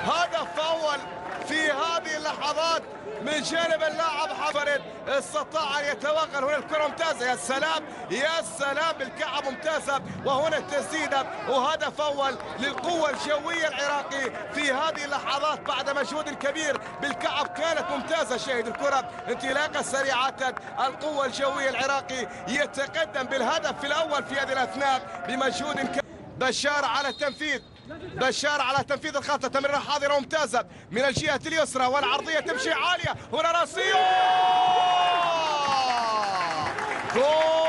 هدف أول في هذه اللحظات من جانب اللاعب حفرد، استطاع ان يتوغل. هنا الكره ممتازه، يا سلام يا سلام بالكعب ممتازه. وهنا التسديده وهدف اول للقوه الجويه العراقي في هذه اللحظات بعد مجهود كبير بالكعب، كانت ممتازه. شاهد الكره انطلاقه سريعه، القوه الجويه العراقي يتقدم بالهدف الاول في هذه الاثناء بمجهود كبير. بشار على التنفيذ، بشار على تنفيذ الخطة، تمريرة حاضرة ممتازة من الجهة اليسرى والعرضية تمشي عالية. هنا راسية جول!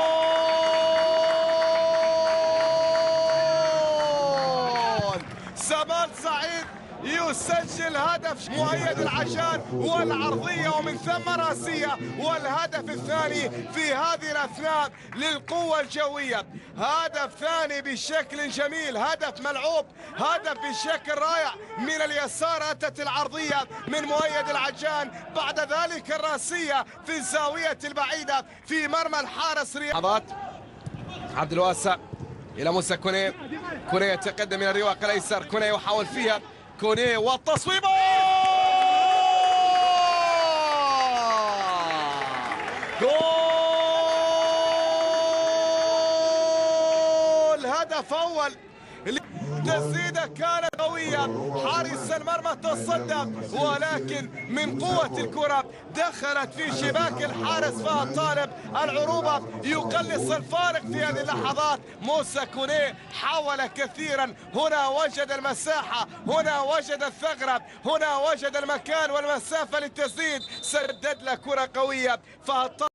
سمال سعيد يسجل هدف مؤيد العشان والعرضية ومن ثم راسية، والهدف الثاني في هذه الأثناء للقوة الجوية. هدف ثاني بشكل جميل، هدف ملعوب، هدف بشكل رائع من اليسار. أتت العرضية من مؤيد العجان، بعد ذلك الراسية في الزاوية البعيدة في مرمى الحارس رياض. عبد الواسع إلى موسى كونيه، كونيه يتقدم من الرواق الأيسر، كونيه يحاول فيها، كونيه والتصويب جول! هدف أول، تسديده كانت قوية، حارس المرمى تصدق ولكن من قوة الكرة دخلت في شباك الحارس فهد طالب. العروبة يقلص الفارق في هذه اللحظات. موسى كونيه حاول كثيرا، هنا وجد المساحة، هنا وجد الثغرة، هنا وجد المكان والمسافة للتسديد، سدد له كرة قوية فهد طالب.